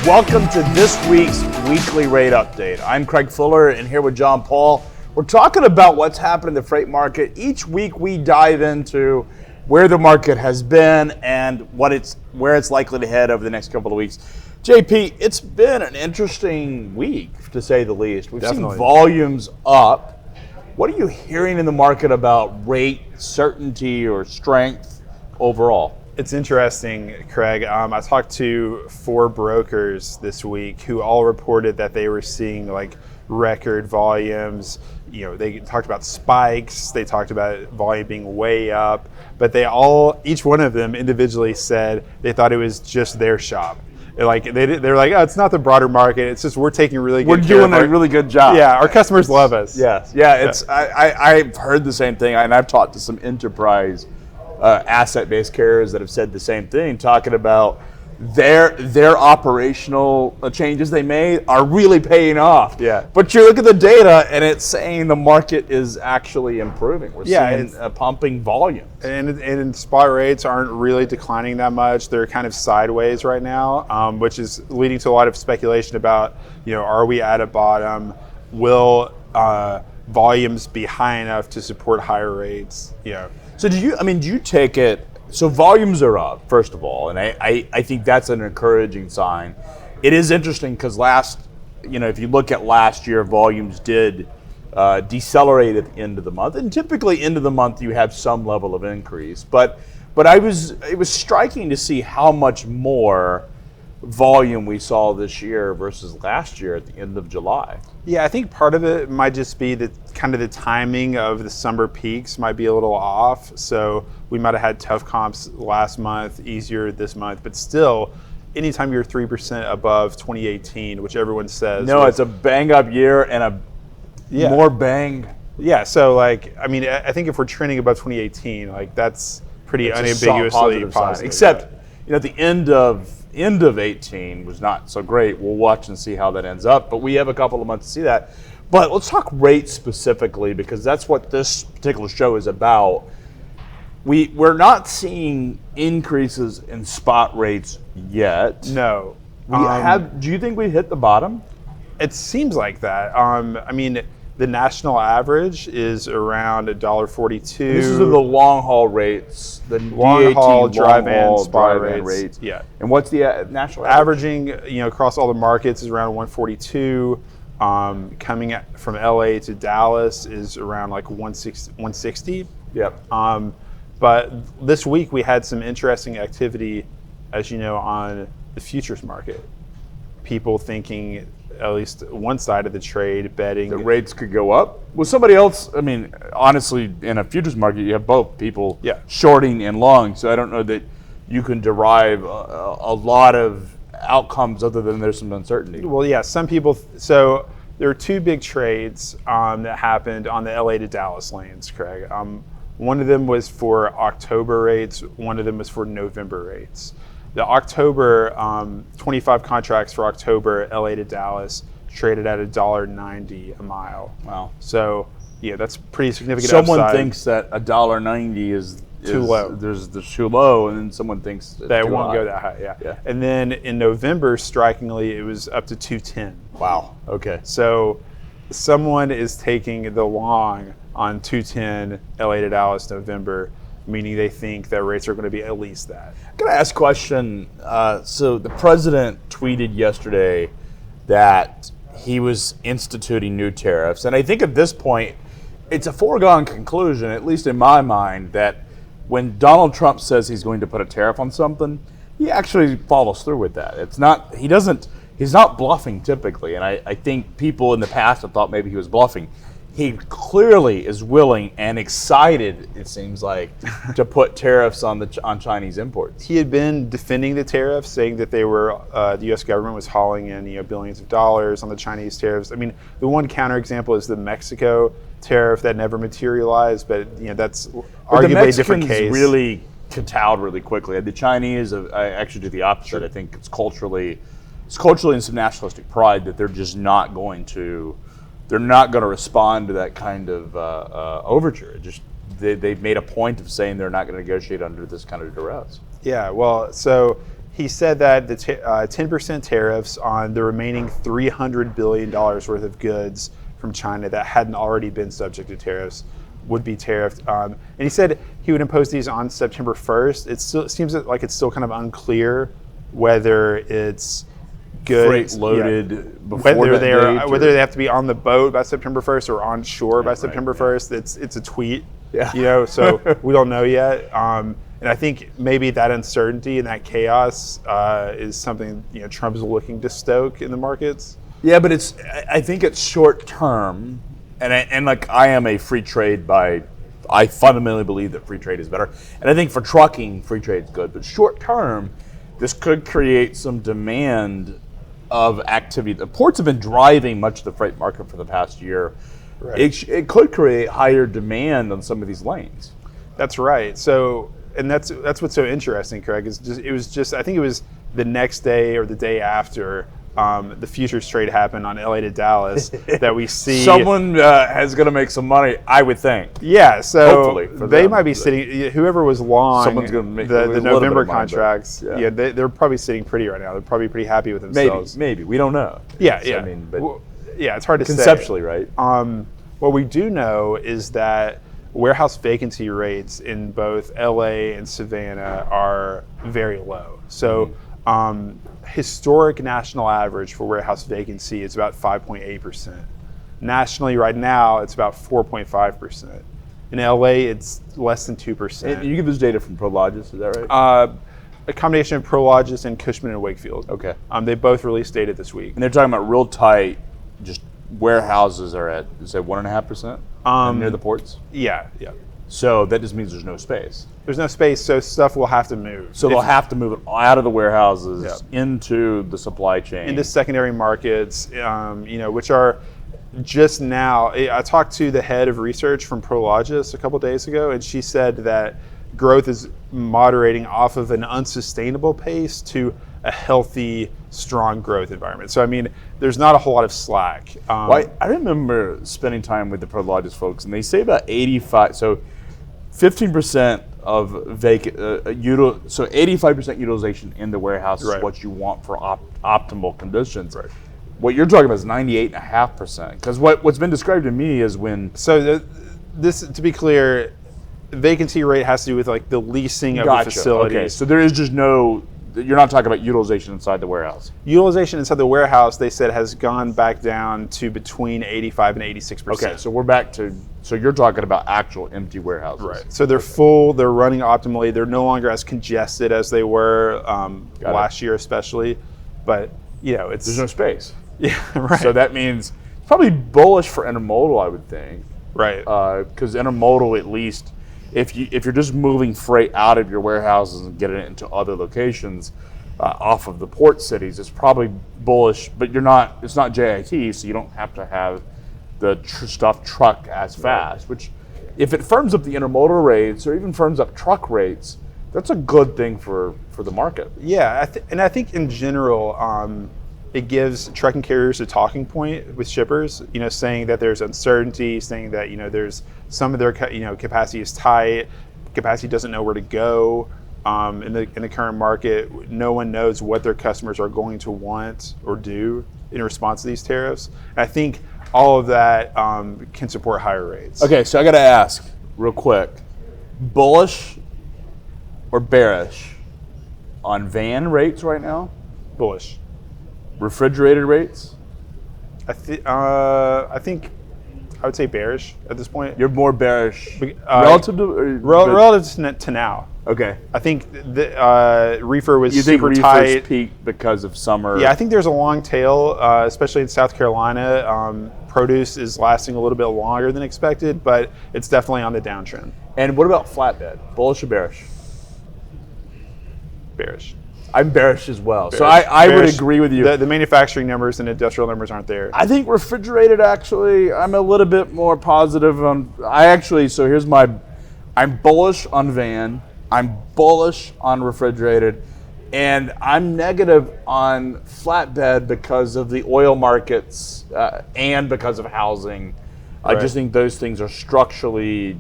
Welcome to this week's weekly rate update. I'm Craig Fuller and here with John Paul. We're talking about what's happened in the freight market. Each week we dive into where the market has been and where it's likely to head over the next couple of weeks. JP, it's been an interesting week to say the least. We've seen volumes up. What are you hearing in the market about rate certainty or strength overall? It's interesting, Craig. I talked to 4 brokers this week who all reported that they were seeing like record volumes. You know, they talked about spikes. They talked about volume being way up, but each one of them individually said they thought it was just their shop. They're like, oh, it's not the broader market. It's just we're taking really good care of We're doing a really good job. Yeah, our customers love us. Yes, yeah. I've heard the same thing, and I've talked to some enterprise asset-based carriers that have said the same thing, talking about their operational changes they made are really paying off. Yeah. But you look at the data, and it's saying the market is actually improving. We're seeing pumping volume. And spot rates aren't really declining that much. They're kind of sideways right now, which is leading to a lot of speculation about, are we at a bottom? Will volumes be high enough to support higher rates? So do you take it, so volumes are up, first of all, and I think that's an encouraging sign. It is interesting because if you look at last year, volumes did decelerate at the end of the month, and typically end of the month you have some level of increase. But it was striking to see how much more volume we saw this year versus last year at the end of July. Yeah, I think part of it might just be that kind of the timing of the summer peaks might be a little off. So we might have had tough comps last month, easier this month, but still, anytime you're 3% above 2018, which everyone says. No, it's a bang up year and more bang. Yeah, so I think if we're trending above 2018, that's pretty unambiguously positive. Except, at the end of 18 was not so great. We'll watch and see how that ends up, but we have a couple of months to see that. But let's talk rates specifically, because that's what this particular show is about. We're not seeing increases in spot rates yet. No. Do you think we hit the bottom? It seems like that. The national average is around $1.42. This is the long haul rates, the long haul dry van spot rates. Yeah. And what's the national averaging? Across all the markets is around 142. Coming from LA to Dallas is around 160. Yep. But this week we had some interesting activity, as you know, on the futures market. People thinking, at least one side of the trade, betting the rates could go up. Well, somebody else, honestly, in a futures market, you have both people shorting and long. So I don't know that you can derive a lot of outcomes other than there's some uncertainty. Well, yeah, some people. So there are 2 big trades that happened on the LA to Dallas lanes, Craig. One of them was for October rates. One of them was for November rates. The October 25 contracts for October LA to Dallas traded at $1.90 a mile. Wow. So that's pretty significant. Someone upside. Thinks that $1.90 is too low. There's too low, and then someone thinks that it won't go that high. Yeah. And then in November, strikingly, it was up to $2.10. Wow. Okay. So someone is taking the long on $2.10 LA to Dallas November, meaning they think that rates are going to be at least that. I'm going to ask a question. So the president tweeted yesterday that he was instituting new tariffs. And I think at this point, it's a foregone conclusion, at least in my mind, that when Donald Trump says he's going to put a tariff on something, he actually follows through with that. He's not bluffing typically. And I think people in the past have thought maybe he was bluffing. He clearly is willing and excited, it seems like, to put tariffs on Chinese imports. He had been defending the tariffs, saying that they were the U.S. government was hauling in billions of dollars on the Chinese tariffs. The one counterexample is the Mexico tariff that never materialized, but that's arguably a different case. The Mexicans really kowtowed really quickly. The Chinese actually do the opposite. Sure. I think it's culturally and some nationalistic pride that they're just not going to. They're not going to respond to that kind of overture. They've made a point of saying they're not going to negotiate under this kind of duress. Yeah, well, so he said that the 10% tariffs on the remaining $300 billion worth of goods from China that hadn't already been subject to tariffs would be tariffed. And he said he would impose these on September 1st. It seems like it's still kind of unclear whether it's goods freight loaded before whether that whether they have to be on the boat by September 1st or on shore by September 1st. It's a tweet, so we don't know yet. And I think maybe that uncertainty and that chaos is something Trump is looking to stoke in the markets. Yeah, but I think it's short term, and like I am a free trade I fundamentally believe that free trade is better, and I think for trucking free trade is good. But short term, this could create some demand of activity. The ports have been driving much of the freight market for the past year. Right. It could create higher demand on some of these lanes. That's right. So. And that's what's so interesting, Craig. I think it was the next day or the day after the futures trade happened on LA to Dallas that we see someone is going to make some money, I would think. Yeah, so hopefully they might be sitting. Whoever was long someone's going to make the November contracts. They're probably sitting pretty right now. They're probably pretty happy with themselves. Maybe we don't know. Yeah, I mean, but it's hard to conceptually, say. Right? What we do know is that warehouse vacancy rates in both LA and Savannah are very low. So historic national average for warehouse vacancy is about 5.8%. Nationally right now, it's about 4.5%. In LA, it's less than 2%. And you get this data from Prologis, is that right? A combination of Prologis and Cushman and Wakefield. Okay. They both released data this week. And they're talking about real tight, just warehouses are at, say, 1.5%? Near the ports? Yeah. So that just means there's no space. There's no space, so stuff will have to move. So they'll have to move it out of the warehouses into the supply chain. Into secondary markets, which are just now. I talked to the head of research from Prologis a couple days ago, and she said that growth is moderating off of an unsustainable pace to a healthy, strong growth environment. So, I mean, there's not a whole lot of slack. I remember spending time with the Prologis folks, and they say about 85, so 15% of vacant, so 85% utilization in the warehouse is what you want for optimal conditions. Right. What you're talking about is 98.5%, because what's been described to me is when... So, this, to be clear, vacancy rate has to do with like the leasing of the facilities. Okay, so there is just no... You're not talking about utilization inside the warehouse. Utilization inside the warehouse, they said, has gone back down to between 85 and 86%. Okay, so we're back to, so you're talking about actual empty warehouses. Right. So they're full, they're running optimally, they're no longer as congested as they were last year especially, but there's no space. Yeah, right. So that means probably bullish for intermodal, I would think. Right. Because intermodal, at least, if you're just moving freight out of your warehouses and getting it into other locations off of the port cities, it's probably bullish. But it's not JIT, so you don't have to have the stuff truck as fast. Which, if it firms up the intermodal rates or even firms up truck rates, that's a good thing for the market. Yeah, and I think in general, it gives trucking carriers a talking point with shippers. Saying that there's uncertainty, saying that there's some of their capacity is tight, capacity doesn't know where to go in the current market. No one knows what their customers are going to want or do in response to these tariffs. And I think all of that can support higher rates. Okay, so I got to ask real quick: bullish or bearish on van rates right now? Bullish. Refrigerated rates? I think I would say bearish at this point. You're more bearish relative to now. Okay. I think the reefer was super tight. tight. You think reefers peaked because of summer? Yeah, I think there's a long tail, especially in South Carolina. Produce is lasting a little bit longer than expected, but it's definitely on the downtrend. And what about flatbed? Bullish or bearish? Bearish. I'm bearish as well. Bearish. So I would Bearish. agree with you. The manufacturing numbers and industrial numbers aren't there. I think refrigerated, actually, I'm a little bit more positive on. I'm bullish on van. I'm bullish on refrigerated. And I'm negative on flatbed because of the oil markets and because of housing. Right. I just think those things are structurally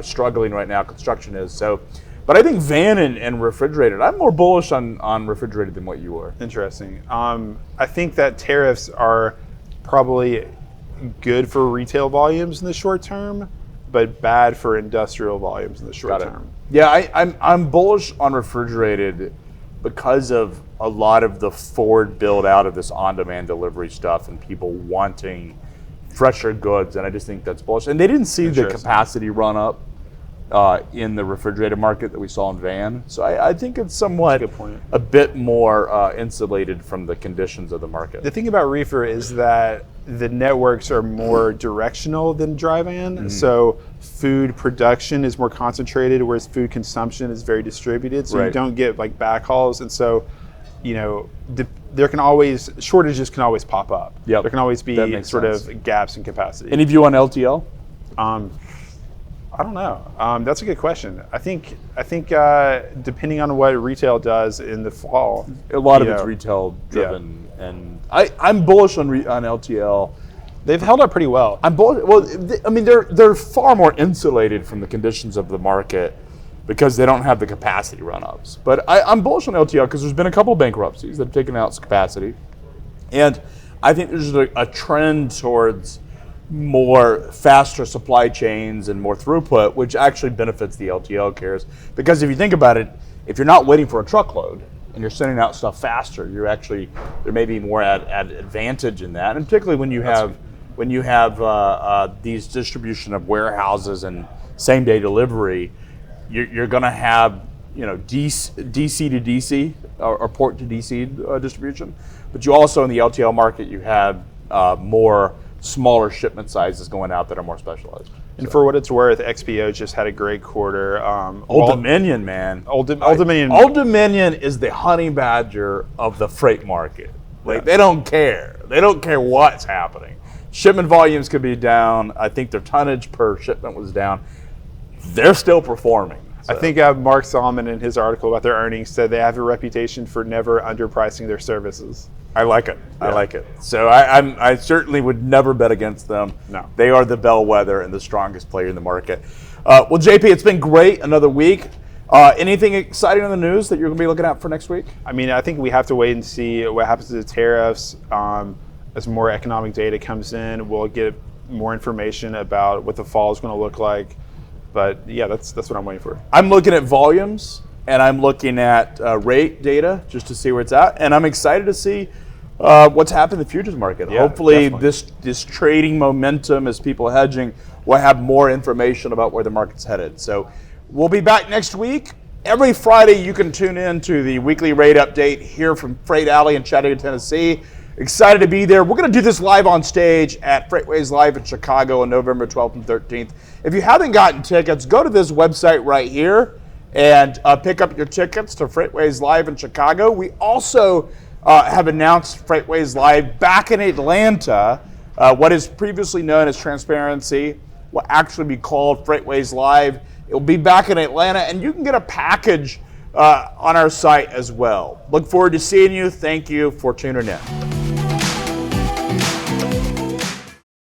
struggling right now. Construction is. So But I think van and refrigerated, I'm more bullish on refrigerated than what you are. Interesting. I think that tariffs are probably good for retail volumes in the short term, but bad for industrial volumes in the short term. Yeah, I'm bullish on refrigerated because of a lot of the forward build out of this on-demand delivery stuff and people wanting fresher goods, and I just think that's bullish. And they didn't see the capacity run up in the refrigerated market that we saw in van. So I think it's somewhat a bit more insulated from the conditions of the market. The thing about reefer is that the networks are more directional than dry van. So food production is more concentrated, whereas food consumption is very distributed. So you don't get like backhauls. And so, there can always, shortages can always pop up. There can always be sort of gaps in capacity. Any view on LTL? I don't know. That's a good question. I think depending on what retail does in the fall, a lot of it's retail driven, and I'm bullish on LTL. They've held up pretty well. I'm bullish. Well, I mean, they're far more insulated from the conditions of the market because they don't have the capacity run-ups. But I'm bullish on LTL because there's been a couple of bankruptcies that have taken out capacity, and I think there's a trend towards more faster supply chains and more throughput, which actually benefits the LTL carriers. Because if you think about it, if you're not waiting for a truckload and you're sending out stuff faster, there may be more advantage in that. And particularly when you have these distribution of warehouses and same day delivery, you're going to have DC to DC or port to DC distribution. But you also in the LTL market you have more smaller shipment sizes going out that are more specialized. And for what it's worth, XPO just had a great quarter. Old Dominion, man. Old Dominion. Old Dominion is the honey badger of the freight market. Like they don't care. They don't care what's happening. Shipment volumes could be down. I think their tonnage per shipment was down. They're still performing. So. I think Mark Solomon in his article about their earnings said they have a reputation for never underpricing their services. I like it. Yeah. I like it. So I certainly would never bet against them. No. They are the bellwether and the strongest player in the market. Well, JP, it's been great. Another week. Anything exciting in the news that you're going to be looking at for next week? I mean, I think we have to wait and see what happens to the tariffs. As more economic data comes in, we'll get more information about what the fall is going to look like. But yeah, that's what I'm waiting for. I'm looking at volumes and I'm looking at rate data just to see where it's at. And I'm excited to see what's happened in the futures market. Yeah, hopefully definitely. this trading momentum as people hedging will have more information about where the market's headed. So we'll be back next week. Every Friday you can tune in to the weekly rate update here from Freight Alley in Chattanooga, Tennessee. Excited to be there. We're going to do this live on stage at FreightWaves Live in Chicago on November 12th and 13th. If you haven't gotten tickets, go to this website right here and pick up your tickets to FreightWaves Live in Chicago. We also have announced FreightWaves Live back in Atlanta. What is previously known as Transparency will actually be called FreightWaves Live. It will be back in Atlanta, and you can get a package on our site as well. Look forward to seeing you. Thank you for tuning in.